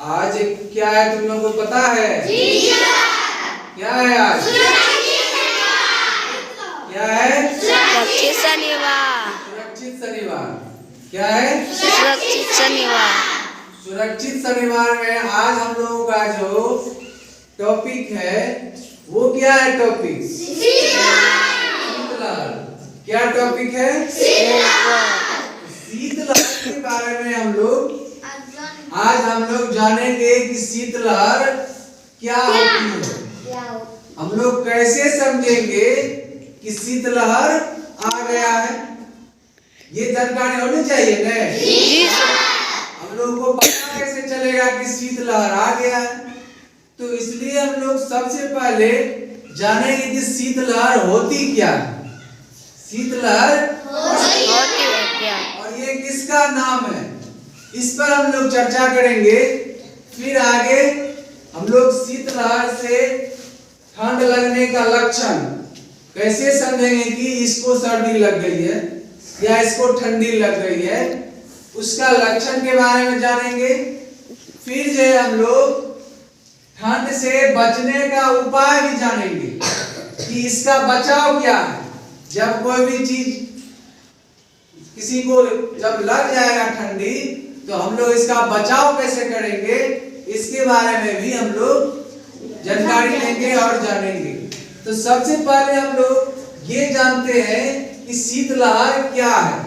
आज क्या है तुम लोगों को पता है? क्या है आज? क्या है? सुरक्षित शनिवार। सुरक्षित शनिवार। क्या है? सुरक्षित शनिवार। सुरक्षित शनिवार में आज हम लोगों का जो टॉपिक है वो क्या है? टॉपिक शीतलहर। क्या टॉपिक है? शीतलहर के बारे में आज हम लोग जानेंगे कि शीतलहर क्या होती है। हम लोग कैसे समझेंगे कि शीतलहर आ गया है, ये जानकारी होनी चाहिए ना। हम लोगों को पता कैसे चलेगा कि शीतलहर आ गया है? तो इसलिए हम लोग सबसे पहले जानेंगे कि शीतलहर होती क्या है। शीतलहर होती है क्या? और ये किसका नाम है, इस पर हम लोग चर्चा करेंगे। फिर आगे हम लोग शीतलहर से ठंड लगने का लक्षण कैसे समझेंगे कि इसको सर्दी लग गई है या इसको ठंडी लग गई है, उसका लक्षण के बारे में जानेंगे। फिर जो हम लोग ठंड से बचने का उपाय भी जानेंगे कि इसका बचाव क्या है। जब कोई भी चीज किसी को जब लग जाएगा ठंडी, तो हम लोग इसका बचाव कैसे करेंगे, इसके बारे में भी हम लोग जानकारी लेंगे और जानेंगे। तो सबसे पहले हम लोग ये जानते हैं कि शीतलहर क्या है।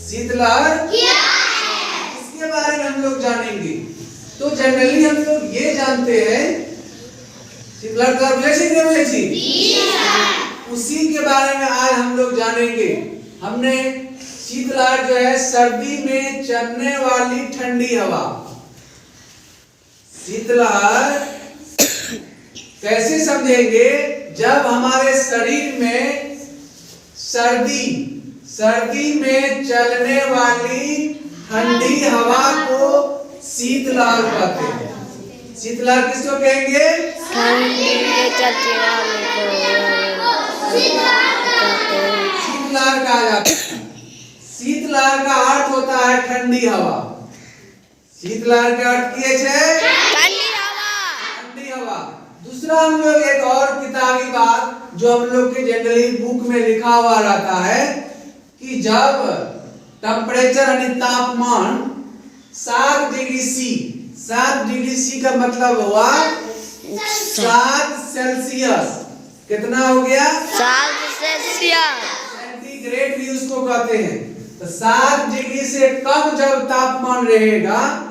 शीतलहर क्या है, इसके बारे में हम लोग जानेंगे। तो जनरली हम लोग ये जानते हैं शीतलहर कब लेसी उसी के बारे में आज हम लोग जानेंगे। हमने शीतलहर जो है सर्दी में चलने वाली ठंडी हवा। शीतलहर कैसे समझेंगे? जब हमारे शरीर में सर्दी में चलने वाली ठंडी हवा को शीतलहर कहते हैं। शीतलहर किसको कहेंगे? ठंडी में चलती वाले को शीतलहर कहा जाता है। शीतलहर का अर्थ होता है ठंडी हवा। शीतलहर का अर्थ क्या है? ठंडी हवा। ठंडी हवा। दूसरा हम लोग एक और किताबी बात जो हम लोग के जनरली बुक में लिखा हुआ रहता है कि जब टेम्परेचर यानी तापमान 7 डिग्री सी, 7 डिग्री सी का मतलब हुआ 7 सेल्सियस। कितना हो गया? 7 सेल्सियस। सेंटीग्रेड भी उसको कहते हैं। तो 7 डिग्री से कम जब तापमान रहेगा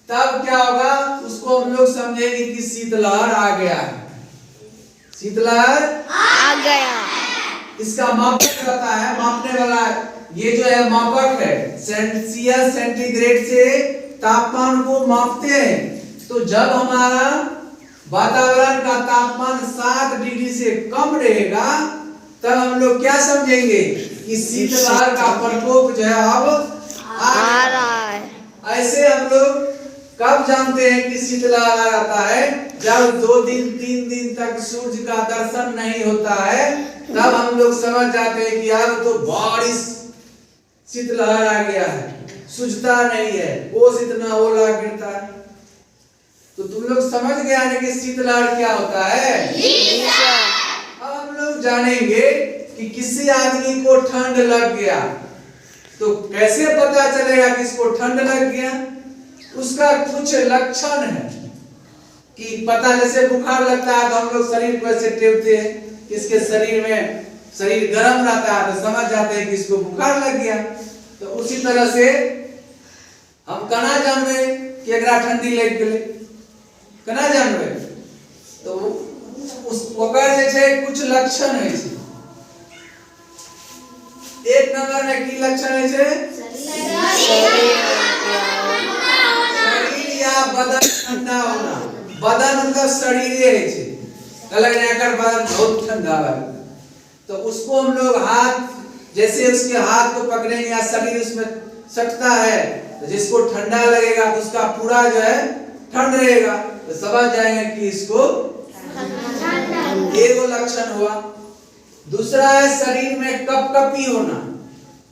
तब क्या होगा, उसको हम लोग समझेंगे कि शीतलहर आ गया है। शीतलहर आ गया। इसका मापक रहता है, मापने वाला ये जो है मापक है, सेल्सियस सेंटीग्रेड से तापमान को मापते हैं। तो जब हमारा वातावरण का तापमान 7 डिग्री से कम रहेगा तब हम लोग क्या समझेंगे कि शीतलहर का प्रकोप जो है अब आ रहा है। ऐसे हम लोग कब जानते हैं कि शीतलहर आ जाता है? जब 2 दिन 3 दिन तक सूर्य का दर्शन नहीं होता है, तब हम लोग समझ जाते हैं कि अब तो बारिश शीतलहर आ गया है। सूझता नहीं है, ओस इतना ओला गिरता है। तो तुम लोग समझ गया ना कि शीतलहर क्या होता है। अब हम लोग जानेंगे कि किसी आदमी को ठंड लग गया तो कैसे पता चलेगा कि इसको ठंड लग गया। उसका कुछ लक्षण है कि पता, जैसे बुखार लगता है तो हम लोग शरीर को ऐसे टेपते हैं, इसके शरीर में शरीर गर्म रहता है तो समझ जाते हैं कि इसको बुखार लग गया। तो उसी तरह से हम कना जानबे कि एकरा ठंडी लग गेले, कना जानबे? तो उस ओकर जे छै कुछ लक्षण है। एक नंबर में की लक्षण है? शरीर या बदन ठंडा होना। बदन मतलब शरीर है, अलग एकर बदन बहुत ठंडा है तो उसको हम लोग हाथ, जैसे उसके हाथ को पकड़ेंगे या शरीर उसमें सटता है तो जिसको ठंडा लगेगा तो उसका पूरा जो है ठंड रहेगा, तो समझ जाएंगे कि इसको एगो लक्षण हुआ। दूसरा है शरीर में कपकपी होना।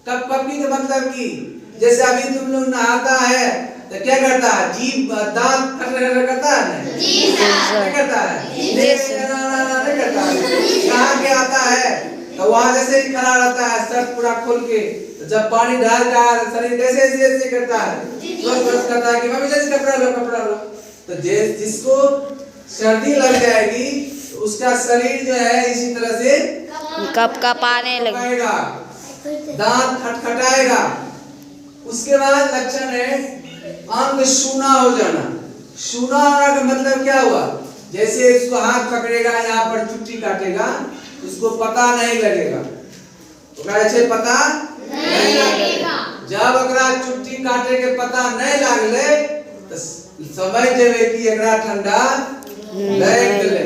कपकपी का मतलब कि जैसे अभी तुम लोग नहाता है तो क्या करता है? जीभ दांत खटखट करता है ना? क्या करता है? नहीं करता है। कहाँ के आता है तो वहां जैसे ही खड़ा रहता है शर्ट पूरा खोल के, तो जब पानी डालता है शरीर कैसे ऐसे करता है, बस करता है कि मम्मी जैसे कपड़ा लो। तो जिसको सर्दी लग जाएगी तो उसका शरीर जो है इसी तरह से कपकपाने लगेगा, दांत खटखटाएगा। उसके बाद लक्षण है अंग सूना हो जाना। सूना होने का मतलब क्या हुआ? जैसे इसको हाथ पकड़ेगा, यहाँ पर चुट्टी काटेगा, उसको पता नहीं लगेगा। तो कैसे पता नहीं लगेगा? जब अगरा चुट्टी काटे के पता नहीं लगले तो समझ जेबे कि एकरा ठंडा लग गेले।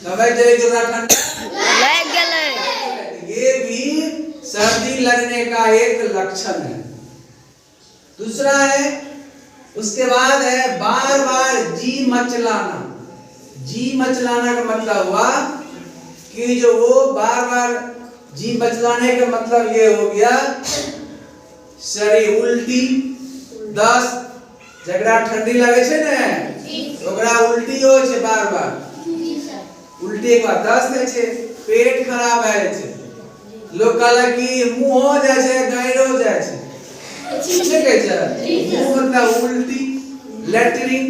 समझ जेबे कि एकरा ठंडा लग गेले। ये भी सर्दी लगने का एक लक्षण है। दूसरा है, उसके बाद है बार बार जी मचलाना। जी मचलाना का मतलब हुआ कि जो वो बार बार जी मचलाने का मतलब ये हो गया शरीर उल्टी, दस्त, जगरा ठंडी लगे छे ने ओकरा उल्टी हो छे, बार बार उल्टी के बाद दस्त है छे, पेट खराब है छे, लोग कहला कि मुंह हो जाए छे, गैर हो जाए छे, ठीक है छे, मुंह मतलब उल्टी, लैट्रिन,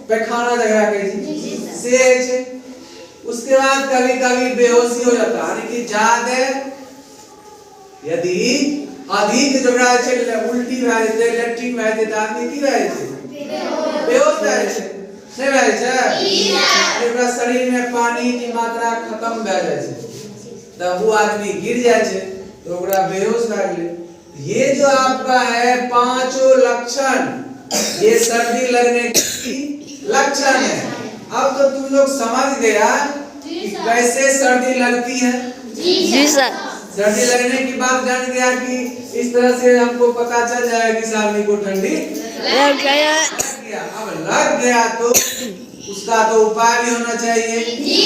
पैखाना जगह के से है छे। उसके बाद कभी कभी बेहोशी हो जाता है, यानी कि ज्यादा यदि अधिक जगह छे उल्टी भए जेते, लैट्रिन भए जेते, आदमी की भए जेते, बेहोश भए जेते, नहीं भए छै, एकरा शरीर में पानी की मात्रा खत्म भए जाय छै, तब वो आदमी गिर जाय छै, तो ओकरा बेहोश भए गेलै। ये जो आपका है पांचों लक्षण, ये सर्दी लगने की लक्षण है। अब तो तुम लोग समझ गया कि कैसे सर्दी लगती है। जी सर। सर्दी लगने की बात जान गया कि इस तरह से हमको पता चल जाएगा कि आदमी को ठंडी लग गया। अब लग गया तो उसका तो उपाय भी होना चाहिए कि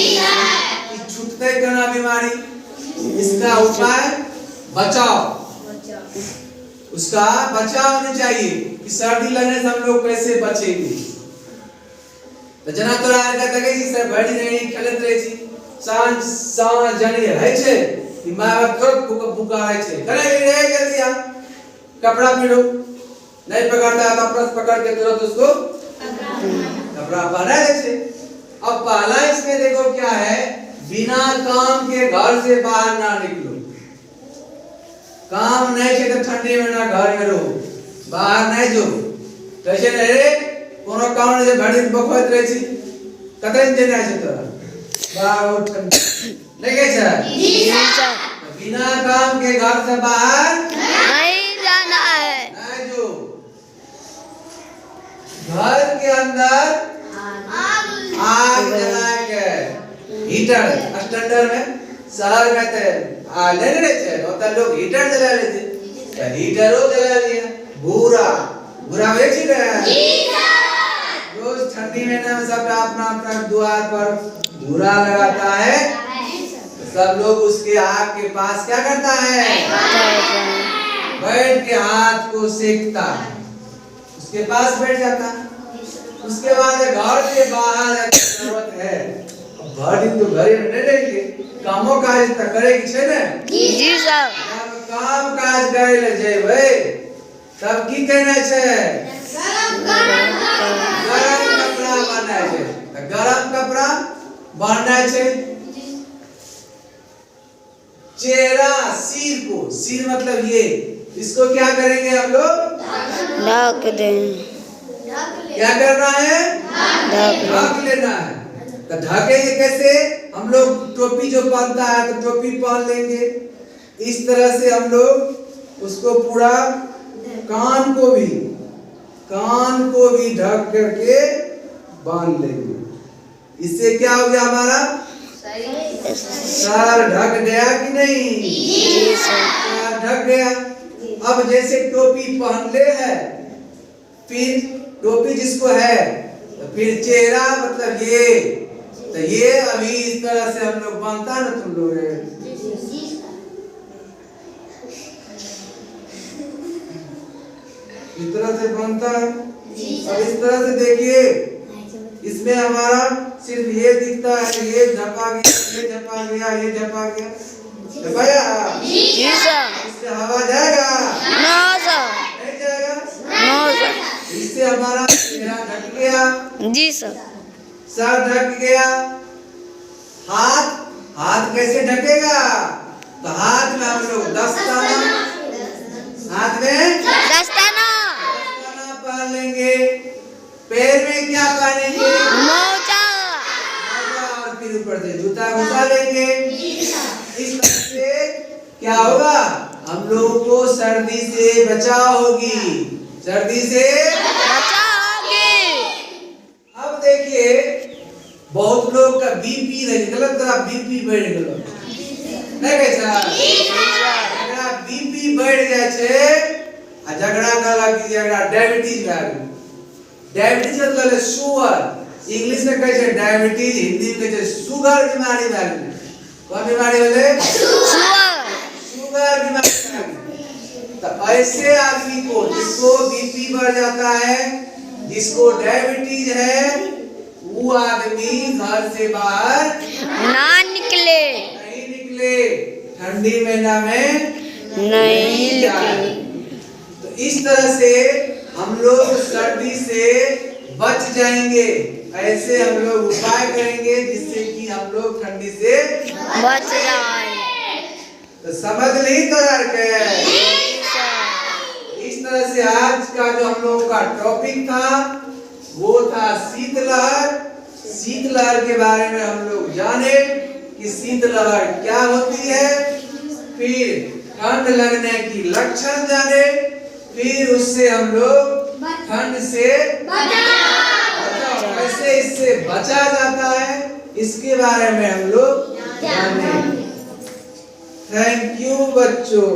छूटते करना बीमारी। इसका उपाय बचाव, उसका बचाव होना चाहिए कि सर्दी लगने से हम लोग कैसे बचेंगे। तो जना तोरा आर का तके छी सर बड़ी नहीं खेलत रहे छी, सांझ जानी है छे कि मां बाप तुरंत पुकारे छे, करे रे जल्दी आ कपड़ा पहनो, नहीं पकड़ता तो प्रस पकड़ के तुरंत उसको कपड़ा पहना दे छे। अब पहला इसमें देखो क्या है, बिना काम के घर से बाहर ना निकलो। काम नहीं छे तो ठंडी में ना घर में रहो, बाहर नहीं जो। कैसे नहीं रे कोनो काम नहीं भड़ी बखोत रहे छी, कतई देना छे तोरा बाहर ठंडी नहीं के छे। जी सर। बिना काम के घर से बाहर नहीं जाना है। नहीं जो। घर के अंदर आग जला के, हीटर स्टैंडर्ड में शहर में तो ले रहे थे, होता लोग हीटर जला लेते, तो हीटरो जला लिया। भूरा बेची रहे रोज ठंडी में ना सब अपना अपना द्वार पर भूरा लगाता है, तो सब लोग उसके आग के पास क्या करता है, बैठ के हाथ को सेकता है, उसके पास बैठ जाता। उसके बाद घर के बाहर जरूरत है, भर दिन तो घरे में नहीं रहेंगे, कामों काज तो करे की छे ने। जी सर। काम काज करे ले जेबै तब की कहना छे, गरम कपड़ा बांधना छे, तो गरम कपड़ा बांधना छे। चेहरा, सिर मतलब ये, इसको क्या करेंगे हम लोग, ढक दें। क्या करना है, ढक लेना है। तो ढकेंगे कैसे, हम लोग टोपी जो पहनता है तो टोपी पहन लेंगे, इस तरह से हम लोग उसको पूरा कान को भी ढक करके बांध लेंगे। इससे क्या हो गया, हमारा सर ढक गया कि नहीं, जी सर। सर ढक गया। अब जैसे टोपी पहन ले है, फिर टोपी जिसको है तो फिर चेहरा मतलब ये, तो ये अभी इस तरह से हम लोग बांधता ना, तुम लोग इस तरह से बनता है। अब इस तरह से देखिए, इसमें हमारा सिर्फ ये दिखता है, ये झपा गया, ये झपा गया, ये झपा गया, झपाया। जी सर। इससे हवा जाएगा? No sir. नहीं जाएगा? No sir. इससे हमारा चेहरा ढक गया, जी सर। सर ढक गया। हाथ कैसे ढकेगा? तो हाथ में हम लोग दस्ताना, हाथ में दस्ताना पहन लेंगे। पैर में क्या पहनेंगे? मोजा। और फिर ऊपर से जूता घुसा लेंगे। इस तरह से क्या होगा? हम लोगों को सर्दी से बचाव होगी, सर्दी से बचाओगे। अब देखिए, बहुत लोग का बीपी गलत तरह बीपी बढ़ गया, नहीं कैसा? बीपी बढ़ जाए छे आ झगड़ा कला की जगह डायबिटीज आ गई। डायबिटीज मतलब है शुगर, इंग्लिश में कहे छे डायबिटीज, हिंदी में कहे छे शुगर बीमारी आ गई। कौन बीमारी बोले? शुगर बीमारी आ गई। तो ऐसे आदमी को जिसको बीपी बढ़ जाता है, जिसको डायबिटीज है, वो आदमी घर से बाहर ना निकले, नहीं निकले, ठंडी महीना में नहीं जाए। तो इस तरह से हम लोग सर्दी से बच जाएंगे। ऐसे हम लोग उपाय करेंगे जिससे कि हम लोग ठंडी से बच जाए। तो समझ ली तरह के। इस तरह से आज का जो हम लोग का टॉपिक था वो था शीतलहर। शीतलहर के बारे में हम लोग जाने कि शीतलहर क्या होती है, फिर ठंड लगने की लक्षण जाने, फिर उससे हम लोग ठंड से कैसे इससे बचा जाता है, इसके बारे में हम लोग जाने। थैंक यू बच्चों।